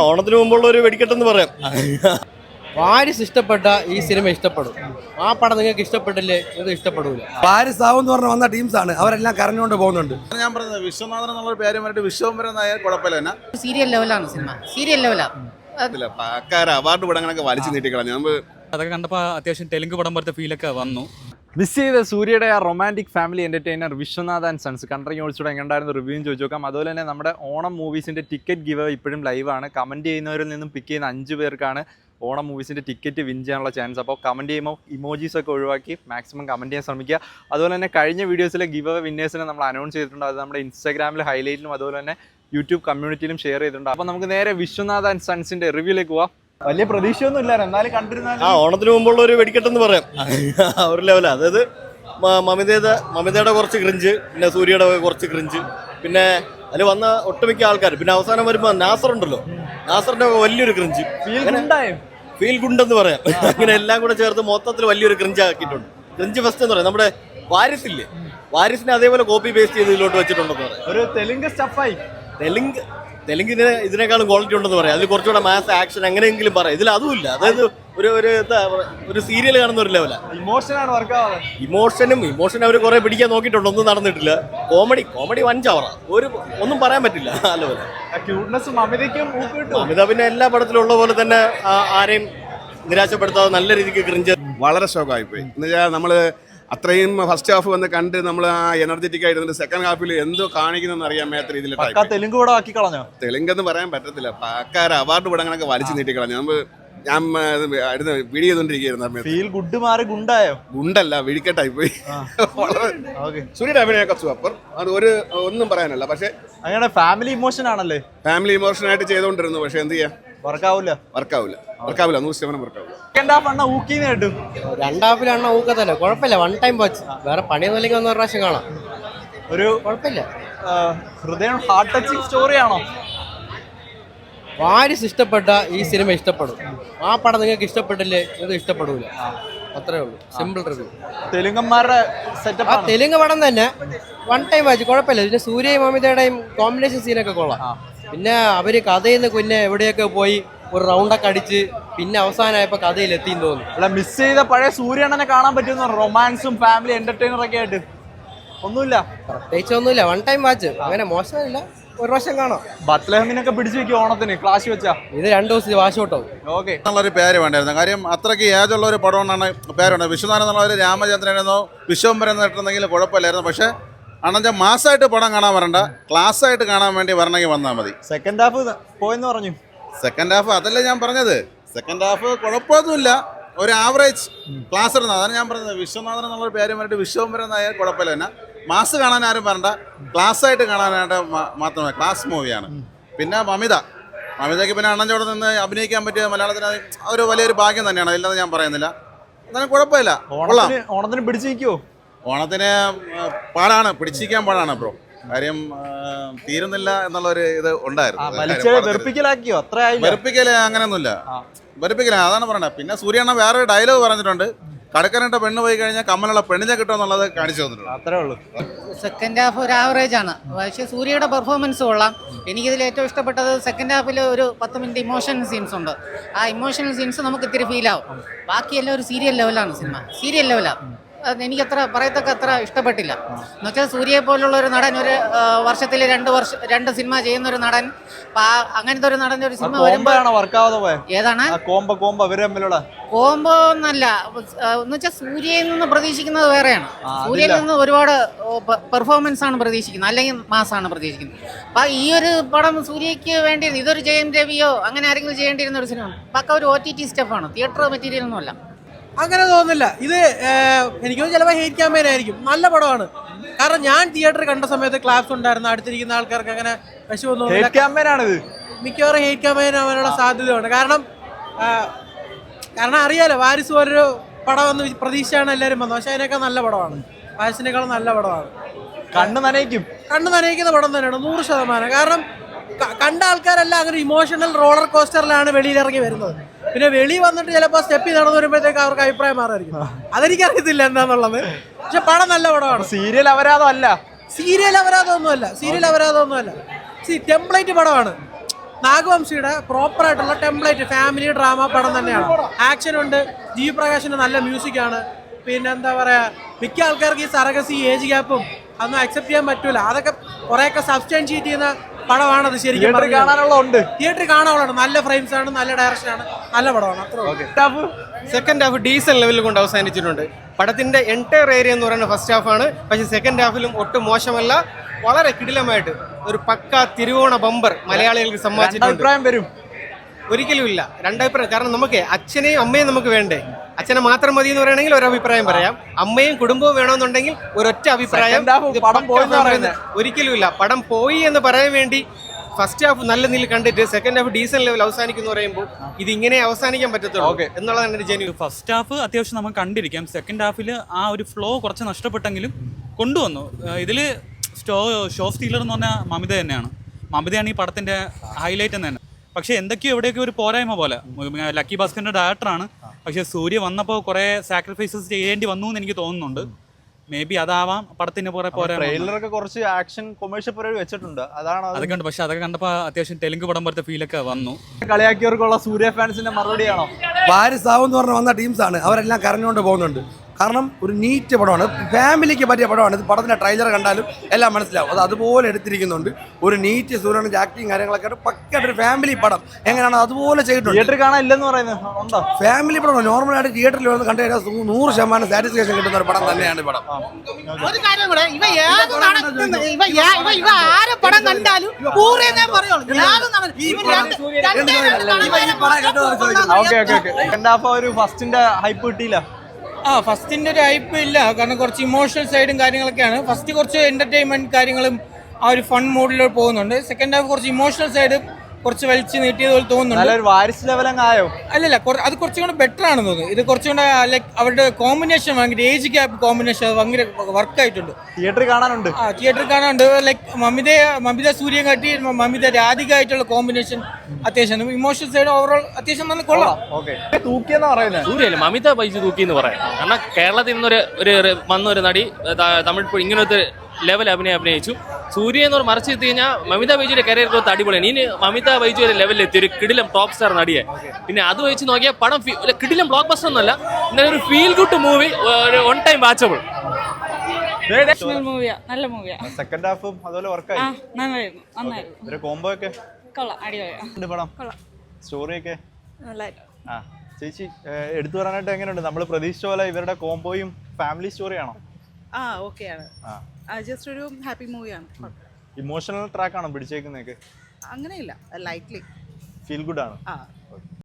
ഓണത്തിന് മുമ്പുള്ള ഒരു വെടിക്കെട്ടെന്ന് പറയാം. വാരിസ് ഇഷ്ടപ്പെട്ട ഈ സിനിമ ഇഷ്ടപ്പെടും. ആ പടം നിങ്ങൾക്ക് ഇഷ്ടപ്പെട്ടില്ലേ ഇത് ഇഷ്ടപ്പെടൂല. വാരിസ് ആവെന്ന് പറഞ്ഞ വന്ന ടീംസ് ആണ്, അവരെല്ലാം കരഞ്ഞുകൊണ്ട് പോകുന്നുണ്ട്. ഞാൻ പറഞ്ഞത് വിശ്വനാഥൻ എന്നുള്ള പേര് പറഞ്ഞിട്ട് വിശ്വംഭരൻ ആയാൽ കുഴപ്പമില്ല. തന്നെ സീരിയൽ ലെവലാണ് സിനിമ, സീരിയൽ ലെവലാണ്. അവാർഡ് പടങ്ങളൊക്കെ വലിച്ചു നീട്ടിക്കളഞ്ഞു. അതൊക്കെ കണ്ടപ്പോൾ അത്യാവശ്യം തെലുങ്ക് പടം പോലത്തെ ഫീലൊക്കെ വന്നു. മിസ് ചെയ്ത സൂര്യയുടെ ആ romantic family entertainer Vishwanath and sons കണ്ടറിങ് ഓടിച്ചൂടെ എങ്ങനെയായിരുന്നു റിവ്യൂയും ചോദിച്ചു നോക്കാം. അതുപോലെ തന്നെ നമ്മുടെ ഓണം മൂവീസിൻ്റെ ടിക്കറ്റ് ഗിവ് ഇപ്പോഴും ലൈവാണ്. കമൻറ്റ് ചെയ്യുന്നവരിൽ നിന്നും പിക്ക് ചെയ്യുന്ന 5 പേർക്കാണ് ഓണം മൂവീസിൻ്റെ ടിക്കറ്റ് വിൻ ചെയ്യാനുള്ള ചാൻസ്. അപ്പോൾ കമൻറ്റ് ചെയ്യുമ്പോൾ ഇമോജീസൊക്കെ ഒഴിവാക്കി മാക്സിമം കമൻറ്റ് ചെയ്യാൻ ശ്രമിക്കുക. അതുപോലെ തന്നെ കഴിഞ്ഞ വീഡിയോസിലെ ഗിവ് വിന്നേഴ്സിനെ നമ്മൾ അനൗൺസ് ചെയ്തിട്ടുണ്ട്. അത് നമ്മുടെ ഇൻസ്റ്റാഗ്രാമിൽ ഹൈലൈറ്റിലും അതുപോലെ തന്നെ യൂട്യൂബ് കമ്മ്യൂണിറ്റിയിലും ഷെയർ ചെയ്തിട്ടുണ്ട്. അപ്പോൾ നമുക്ക് നേരെ വിശ്വനാഥ് ആൻഡ് സൺസിൻ്റെ റിവ്യൂലേക്ക് പോവാം. വലിയ പ്രതീക്ഷയൊന്നും ഇല്ലായിരുന്നു, എന്നാലും കണ്ടിരുന്ന ഓണത്തിന് മുമ്പുള്ള ഒരു വെടിക്കെട്ടെന്ന് പറയാം. ഒരു ലെവല, അതായത് മമിതയുടെ കുറച്ച് ക്രിഞ്ച്, പിന്നെ സൂര്യയുടെ കുറച്ച് ക്രിഞ്ച്, പിന്നെ അതിൽ വന്ന ഒട്ടുമിക്ക ആൾക്കാർ, പിന്നെ അവസാനം വരുമ്പോൾ നാസർ ഉണ്ടല്ലോ, നാസറിന്റെ വലിയൊരു ക്രിഞ്ച്, ഫീൽ ഗുഡ് എന്ന് പറയാം. അങ്ങനെ എല്ലാം കൂടെ ചേർത്ത് മൊത്തത്തിൽ വലിയൊരു ക്രിഞ്ച് ആക്കിയിട്ടുണ്ട്. ക്രിഞ്ച് ഫസ്റ്റ് എന്ന് പറയാം. നമ്മുടെ വാരിസ് ഇല്ലേ, വാരിസിനെ അതേപോലെ കോപ്പി പേസ്റ്റ് ചെയ്ത് ഇതിലോട്ട് വെച്ചിട്ടുണ്ടെന്ന് പറയാം. ഒരു തെലുങ്ക് സ്റ്റഫായി. തെലുങ്കിന് ഇതിനേക്കാളും ക്വാളിറ്റി ഉണ്ടെന്ന് പറയാം. അതിൽ കുറച്ചുകൂടെ മാസ് ആക്ഷൻ എങ്ങനെയെങ്കിലും പറയാം. ഇതിൽ അതുമില്ല. അതായത് ഒരു സീരിയൽ കാണുന്ന ഒരു ലെവല. ഇമോഷനാണ് വർക്കാവാതെ. ഇമോഷൻ അവർ കുറെ പിടിക്കാൻ നോക്കിയിട്ടുണ്ട്, ഒന്നും നടന്നിട്ടില്ല. കോമഡി 5 hour ഒന്നും പറയാൻ പറ്റില്ല. അമിത പിന്നെ എല്ലാ പടത്തിലും ഉള്ള പോലെ തന്നെ ആരെയും നിരാശപ്പെടുത്താതെ നല്ല രീതിക്ക് ക്രിഞ്ച്. വളരെ ഷോക്കായിപ്പോയി. എന്നുവെച്ചാൽ നമ്മള് അത്രയും ഫസ്റ്റ് ഹാഫ് വന്ന് കണ്ട് നമ്മൾ ആ എനർജറ്റിക് ആയിട്ട് സെക്കൻഡ് ഹാഫിൽ എന്തോ കാണിക്കുന്നതെന്ന് അറിയാൻ മേത്ത രീതിയിൽ തെലുങ്ക് പടം ആക്കി കളഞ്ഞോ. തെലുങ്കെന്ന് പറയാൻ പറ്റത്തില്ല. പക്കാര അവാർഡ് പടങ്ങളൊക്കെ വലിച്ചു നീട്ടിക്കളഞ്ഞു. ഞാൻ വീഡിയോ ചെയ്തോണ്ടിരിക്കുന്നു. ഫീൽ ഗുഡ് മാറി ഗുണ്ടായോ? ഗുണ്ടല്ല, വെടിക്കെട്ടായി പോയി. സൂര്യയുടെ അഭിനയൊക്കെ സൂപ്പർ, അത് ഒന്നും പറയാനല്ല. പക്ഷെ അങ്ങനെ ഫാമിലി ഇമോഷൻ ആണല്ലേ, ഫാമിലി ഇമോഷൻ ആയിട്ട് ചെയ്തോണ്ടിരുന്നു. പക്ഷെ എന്ത് ചെയ്യാ, വർക്കാവില്ല 100% വർക്കാവില്ല. രണ്ടാപ്പിലാണ് ഊക്കത്തല്ല, കുഴപ്പമില്ല. 1 time വാച്ച്, വേറെ പണിയൊന്നുമില്ലെങ്കിൽ 1 പ്രാവശ്യം കാണാം. ഒരു കുഴപ്പമില്ല. ഹൃദയം ഹാർട്ട് ടച്ചിങ് സ്റ്റോറിയാണോ? വാരിസ് ഇഷ്ടപ്പെട്ട ഈ സിനിമ ഇഷ്ടപ്പെടും. ആ പടം നിങ്ങൾക്ക് ഇഷ്ടപ്പെട്ടില്ലേ ഇത് ഇഷ്ടപ്പെടൂല. അത്രേ ഉള്ളൂ, സിമ്പിൾ റിവ്യൂ. തെലുങ്കന്മാരുടെ സെറ്റപ്പ്, തെലുങ്ക് പടം തന്നെ 1 time വാച്ച്, കുഴപ്പമില്ല. പിന്നെ സൂര്യയും മമിതയുടെയും കോമ്പിനേഷൻ സീനൊക്കെ കൊള്ളാം. പിന്നെ അവര് കഥയിൽ നിന്ന് പിന്നെ എവിടെയൊക്കെ പോയി ഒരു റൗണ്ടൊക്കെ അടിച്ച് പിന്നെ അവസാനമായപ്പോ കഥയിൽ എത്തിയെന്ന് തോന്നുന്നു. അല്ല, മിസ് ചെയ്ത പഴയ സൂര്യണ്ണനെ കാണാൻ പറ്റുന്ന റൊമാൻസും ഫാമിലി എന്റർടൈനറൊക്കെ ആയിട്ട് ഒന്നുമില്ല, പ്രത്യേകിച്ച് ഒന്നുമില്ല. 1 time വാച്ച്, അങ്ങനെ മോശമില്ല, 1 പ്രാവശ്യം കാണാം. ബത്ലഹമിനൊക്കെ പിടിച്ചു വെക്കും ഓണത്തിന് ക്ലാസ് വെച്ചാ. ഇത് 2 ദിവസം വാഷ് ഔട്ടാവും. ഓക്കെ, എന്നുള്ളൊരു പേര് വേണ്ടായിരുന്നു. കാര്യം അത്രയ്ക്ക് ഏജുള്ള ഒരു പടമാണ് പേരുണ്ട്. വിശ്വനാഥൻ എന്നുള്ള ഒരു രാമചന്ദ്രനെന്നോ വിശ്വംഭരൻ എന്നിട്ടുണ്ടെങ്കിൽ കുഴപ്പമില്ലായിരുന്നു. പക്ഷെ അണഞ്ഞ മാസമായിട്ട് പടം കാണാൻ വരണ്ട, ക്ലാസ് ആയിട്ട് കാണാൻ വേണ്ടി വരണമെങ്കിൽ വന്നാൽ മതി. സെക്കൻഡ് ഹാഫ് പോയെന്ന് പറഞ്ഞു. സെക്കൻഡ് ഹാഫ് അതല്ലേ ഞാൻ പറഞ്ഞത്. സെക്കൻഡ് ഹാഫ് കുഴപ്പമൊന്നുമില്ല, ഒരു ആവറേജ് ക്ലാസ് ഇരുന്നത്. അതാണ് ഞാൻ പറഞ്ഞത്. വിശ്വനാഥൻ എന്നുള്ള പേര് പറഞ്ഞിട്ട് വിശ്വംഭരൻ ആയാൽ കുഴപ്പമില്ല. തന്നെ മാസ് കാണാൻ ആരും വരണ്ട, ക്ലാസ് ആയിട്ട് കാണാനായിട്ട് മാത്രമേ. ക്ലാസ് മൂവിയാണ്. പിന്നെ മമിതയ്ക്ക് പിന്നെ അണ്ണഞ്ചോടെ നിന്ന് അഭിനയിക്കാൻ പറ്റിയ മലയാളത്തിന് ഒരു വലിയൊരു ഭാഗ്യം തന്നെയാണ്. ഇല്ലെന്ന് ഞാൻ പറയുന്നില്ല, എന്നാലും കുഴപ്പമില്ല. ഓണത്തിന് പിടിച്ചു നിൽക്കുമോ? ഓണത്തിന് പാടാണ്, പിടിച്ചിരിക്കാൻ പാടാണ് ബ്രോ. കാര്യം തീരുന്നില്ല എന്നുള്ളൊരു ഇത് ഉണ്ടായിരുന്നു. വെറുപ്പിക്കലാക്കിയോ? അത്ര വെറുപ്പിക്കല് അങ്ങനെയൊന്നുമില്ല, വെറുപ്പിക്കല. അതാണ് പറയണത്. പിന്നെ സൂര്യണ്ണ വേറെ ഡയലോഗ് പറഞ്ഞിട്ടുണ്ട്, കടക്കരട്ട പെണ്ണ് പോയി കഴിഞ്ഞാൽ കമ്മലുള്ള പെണ്ണിനെ കിട്ടും എന്നുള്ളത് കാണിച്ചു തന്നിട്ടുണ്ട്. അത്രേ ഉള്ളൂ. സെക്കൻഡ് ഹാഫ് ഒരു ആവറേജ് ആണ്. പക്ഷേ സൂര്യയുടെ പെർഫോമൻസ് കൊള്ളാം. എനിക്കിതിൽ ഏറ്റവും ഇഷ്ടപ്പെട്ടത് സെക്കൻഡ് ഹാഫിൽ ഒരു 10 minute ഇമോഷണൽ സീൻസ് ഉണ്ട്. ആ ഇമോഷണൽ സീൻസ് നമുക്ക് ഇത്തിരി ഫീൽ ആവും. ബാക്കിയെല്ലാം ഒരു സീരിയൽ ലെവലാണ് സിനിമ, സീരിയൽ ലെവലാണ്. എനിക്കത്ര പറയത്തക്ക അത്ര ഇഷ്ടപ്പെട്ടില്ല. എന്നുവെച്ചാൽ സൂര്യയെ പോലുള്ള ഒരു നടൻ ഒരു വർഷത്തിൽ 2 സിനിമ ചെയ്യുന്ന ഒരു നടൻ, അങ്ങനത്തെ ഒരു നടൻ്റെ ഒരു സിനിമ വരുമ്പോൾ ഏതാണ് കോംബോ എന്നല്ല, എന്നുവെച്ചാൽ സൂര്യയിൽ നിന്ന് പ്രതീക്ഷിക്കുന്നത് വേറെയാണ്. സൂര്യയിൽ നിന്ന് ഒരുപാട് പെർഫോമൻസ് ആണ് പ്രതീക്ഷിക്കുന്നത്, അല്ലെങ്കിൽ മാസാണ് പ്രതീക്ഷിക്കുന്നത്. അപ്പം ഈ ഒരു പടം സൂര്യയ്ക്ക് വേണ്ടി ഇതൊരു ജയൻ രവിയോ അങ്ങനെ ആരെങ്കിലും ചെയ്യേണ്ടിയിരുന്ന ഒരു സിനിമ. പക്ക ഒരു OTT സ്റ്റഫാണ്, തിയേറ്റർ മെറ്റീരിയൽ ഒന്നുമല്ല. അങ്ങനെ തോന്നുന്നില്ല. ഇത് എനിക്ക് ചിലപ്പോൾ ഹെയ്റ്റ് ക്യാമ്പയിൻ ആയിരിക്കും. നല്ല പടമാണ്. കാരണം ഞാൻ തിയേറ്ററിൽ കണ്ട സമയത്ത് ക്ലാസ് ഉണ്ടായിരുന്നു. അടുത്തിരിക്കുന്ന ആൾക്കാർക്ക് അങ്ങനെ വിഷമൊന്നും മിക്കവാറും ഹെയ്റ്റ് ക്യാമ്പയിൻ ആവാനുള്ള സാധ്യതയുണ്ട്. കാരണം അറിയാലോ, വാരിസ് ഒരു പടം എന്ന് പ്രതീക്ഷയാണ് എല്ലാവരും വന്നത്. പക്ഷെ അതിനേക്കാൾ നല്ല പടമാണ്, വാരിസിനേക്കാളും നല്ല പടമാണ്. കണ്ണ് നനയിക്കുന്ന പടം തന്നെയാണ് 100%. കാരണം കണ്ട ആൾക്കാരെല്ലാം അങ്ങനെ ഇമോഷണൽ റോളർ കോസ്റ്ററിലാണ് വെളിയിലിറങ്ങി വരുന്നത്. പിന്നെ വെളി വന്നിട്ട് ചിലപ്പോൾ സ്റ്റെപ്പിൽ നടന്നു വരുമ്പോഴത്തേക്ക് അവർക്ക് അഭിപ്രായം മാറായിരിക്കും. അതെനിക്കറിയത്തില്ല എന്താന്നുള്ളത്. പക്ഷെ പടം നല്ല പടമാണ്. സീരിയൽ അപരാധമൊന്നുമല്ല. ടെംപ്ലേറ്റ് പടമാണ്. നാഗവംശിയുടെ പ്രോപ്പർ ആയിട്ടുള്ള ടെംപ്ലേറ്റ് ഫാമിലി ഡ്രാമ പടം തന്നെയാണ്. ആക്ഷൻ ഉണ്ട്, ജി പ്രകാശിന്റെ നല്ല മ്യൂസിക്കാണ്. പിന്നെ എന്താ പറയാ, മിക്ക ആൾക്കാർക്ക് ഈ സറഗസി ഏജ് ഗ്യാപ്പും അതൊന്നും അക്സെപ്റ്റ് ചെയ്യാൻ പറ്റൂല. അതൊക്കെ കുറെയൊക്കെ സബ്സ്റ്റാൻഷിയേറ്റ് ചെയ്യുന്ന പടമാണത്. ശരിക്കും തിയേറ്ററിൽ കാണാനുള്ളത് നല്ല ഫ്രെയിംസ് ആണ്, നല്ല ഡയറക്ഷൻ ആണ്, നല്ല പടമാണ്. അത്ര സെക്കൻഡ് ഹാഫ് ഡീസൽ ലെവലിൽ കൊണ്ട് അവസാനിച്ചിട്ടുണ്ട്. പടത്തിന്റെ എൻറ്റയർ ഏരിയ എന്ന് പറയുന്നത് ഫസ്റ്റ് ഹാഫാണ്. പക്ഷേ സെക്കൻഡ് ഹാഫിലും ഒട്ടും മോശമല്ല, വളരെ കിടിലമായിട്ട് ഒരു പക്ക തിരുവോണ ബമ്പർ മലയാളികൾക്ക് സമ്മാനിച്ചിട്ടുണ്ട്. ഒരിക്കലും ഇല്ല രണ്ടഭിപ്രായം. കാരണം നമുക്ക് അച്ഛനെയും അമ്മയും നമുക്ക് വേണ്ടേ. അച്ഛനെ മാത്രം മതി എന്ന് പറയണമെങ്കിൽ ഒരു അഭിപ്രായം പറയാം, അമ്മയും കുടുംബവും വേണമെന്നുണ്ടെങ്കിൽ ഒരൊറ്റ അഭിപ്രായം. ഒരിക്കലും ഇല്ല. പടം പോയി എന്ന് പറയാൻ വേണ്ടി ഫസ്റ്റ് ഹാഫ് നല്ല നില കണ്ടിട്ട് സെക്കൻഡ് ഹാഫ് ഡീസന്റ് ലെവൽ അവസാനിക്കുന്നു പറയുമ്പോൾ ഇത് ഇങ്ങനെ അവസാനിക്കാൻ പറ്റത്തുള്ളൂ എന്നുള്ളതാണ് എൻ്റെ ജെന്യു. ഫസ്റ്റ് ഹാഫ് അത്യാവശ്യം നമുക്ക് കണ്ടിരിക്കാം. സെക്കൻഡ് ഹാഫിൽ ആ ഒരു ഫ്ലോ കുറച്ച് നഷ്ടപ്പെട്ടെങ്കിലും കൊണ്ടുവന്നു. ഇതിൽ ഷോ സ്റ്റീലർ എന്ന് പറഞ്ഞാൽ മമിത തന്നെയാണ്. മമിതയാണ് ഈ പടത്തിൻ്റെ ഹൈലൈറ്റ് എന്ന് തന്നെ. പക്ഷേ എന്തൊക്കെയോ എവിടെയൊക്കെ ഒരു പോരായ്മ പോലെ. ലക്കി ഭാസ്കറിൻ്റെ ഡയറക്ടറാണ്, പക്ഷേ സൂര്യ വന്നപ്പോൾ കുറേ സാക്രിഫൈസസ് ചെയ്യേണ്ടി വന്നു എന്ന് എനിക്ക് തോന്നുന്നുണ്ട്. മേ ബി അതാവാം പടത്തിന് ട്രെയിലറൊക്കെ കുറച്ച് ആക്ഷൻ കൊമേഴ്ഷ്യൽ പരിപാടി വെച്ചിട്ടുണ്ട്. അതാണ് അതൊക്കെ ഉണ്ട്. പക്ഷെ അതൊക്കെ കണ്ടപ്പോൾ അത്യാവശ്യം തെലുങ്ക് പടം പോലത്തെ ഫീലൊക്കെ വന്നു. കളിയാക്കിയവർക്കുള്ള സൂര്യ ഫാൻസിന്റെ മറുപടിയാണോ? വാരിസാവ് എന്ന് പറഞ്ഞ വന്ന ടീംസാണ്, അവരെല്ലാം കരഞ്ഞുകൊണ്ട് പോകുന്നുണ്ട്. കാരണം ഒരു നീറ്റ് പടമാണ്, ഫാമിലിക്ക് പറ്റിയ പടമാണ്. ഇത് പടത്തിന്റെ ട്രെയിലർ കണ്ടാലും എല്ലാം മനസ്സിലാവും. അത് അതുപോലെ എടുത്തിരിക്കുന്നുണ്ട്. ഒരു നീറ്റ് സൂര്യൻ്റെ ആക്ടിങ് കാര്യങ്ങളൊക്കെ പക്കായിട്ട് ഒരു ഫാമിലി പടം എങ്ങനെയാണ് അതുപോലെ ചെയ്തിട്ടുണ്ട്. തിയേറ്ററിൽ കാണാൻ ഇല്ലെന്ന് പറയുന്നത് ഉണ്ടോ? ഫാമിലി പടം നോർമലായിട്ട് തിയേറ്ററിൽ വന്ന് കണ്ടു കഴിഞ്ഞാൽ 100% സാറ്റിസ്ഫാക്ഷൻ കിട്ടുന്ന ഒരു പടം തന്നെയാണ് ഈ പടം. ഒരു കാര്യം കൂടെ, ഇവ ആരെ പടം കണ്ടാലും ഒരു ഫസ്റ്റിന്റെ ഹൈപ്പ് കിട്ടിയില്ല. ഫസ്റ്റിന്റെ ഒരു ഹൈപ്പ് ഇല്ല, കാരണം കുറച്ച് ഇമോഷണൽ സൈഡും കാര്യങ്ങളൊക്കെയാണ്. ഫസ്റ്റ് കുറച്ച് എന്റർടൈൻമെന്റ് കാര്യങ്ങളും ആ ഒരു ഫൺ മൂഡിലോട്ട് പോകുന്നുണ്ട്. സെക്കൻഡ് ഹാഫ് കുറച്ച് ഇമോഷണൽ സൈഡ് കുറച്ച് വലിച്ചു നീട്ടിയത് പോലെ തോന്നുന്നുണ്ട്. വാരിസ് ലെവൽ ആയോ? അല്ലല്ല, അത് കുറച്ചും കൂടെ ബെറ്റർ ആണെന്ന് തോന്നുന്നു. ഇത് കുറച്ചും കൂടെ ലൈക്ക് അവരുടെ കോമ്പിനേഷൻ ഭയങ്കര ഏജ് ഗ്യാപ്പ് കോമ്പിനേഷൻ അത് ഭയങ്കര വർക്കായിട്ടുണ്ട്. തിയേറ്ററിൽ കാണാനുണ്ട്. തിയേറ്ററിൽ കാണാനുണ്ട്. ലൈക്ക് മമിത സൂര്യ കാട്ടി മമിത രാധിക ആയിട്ടുള്ള കോമ്പിനേഷൻ അത്യാവശ്യം ഇമോഷണൽ സൈഡ് ഓവറോൾ അത്യാവശ്യം നല്ല കൊള്ളാം. തൂക്കിയെന്ന് പറയുന്നത് സൂര്യല്ല, മമിത ബൈജു തൂക്കി എന്ന് പറയാം. കാരണം കേരളത്തിൽ നിന്നൊരു വന്നൊരു നടി തമിഴ് ഇങ്ങനത്തെ ലെവൽ അഭിനയിച്ചു. സൂര്യ എന്ന് മറിച്ച് എത്തി കഴിഞ്ഞാൽ മമിത ബൈജുവിന്റെ കരിയർ ഗ്രോത്ത് അടിപൊളിയാണ്. ഇനി മമിത ബൈജു ഒരു ലെവലിലെത്തി ഒരു കിടിലം ടോപ്പ് സ്റ്റാർ നടിയെ. പിന്നെ അത് വെച്ച് നോക്കിയാൽ പടം കിടിലം ബ്ലോക്ക് ബസ്റ്റർ ഒന്നുമല്ല, എന്നാലും ഒരു ഫീൽ ഗുഡ് മൂവി, ഒരു ഓൺ ടൈം വാച്ചബിൾ മൂവിയാ. നല്ല മൂവിയാ. സെക്കൻഡ് ഹാഫും അതുപോലെ വർക്കായി. നന്നായിരുന്നു. കോംബോ ഒക്കെ കൊള്ളാം, അടിപൊളിയാ. പടം സ്റ്റോറിയൊക്കെ ചേച്ചി എടുത്തു പറയാനായിട്ട് എങ്ങനെയുണ്ട്? നമ്മൾ പ്രതീക്ഷിച്ച പോലെ ഇവരുടെ കോംബോയും ഫാമിലി സ്റ്റോറിയാണോ? ഓക്കെയാണ്. ജസ്റ്റ് ഒരു ഹാപ്പി മൂവിയാണ്. ഇമോഷണൽ ട്രാക്ക് ആണോ പിടിച്ചേക്കുന്നതൊക്കെ? അങ്ങനെയില്ല, ലൈറ്റ്ലി ഫീൽ ഗുഡ് ആണ്.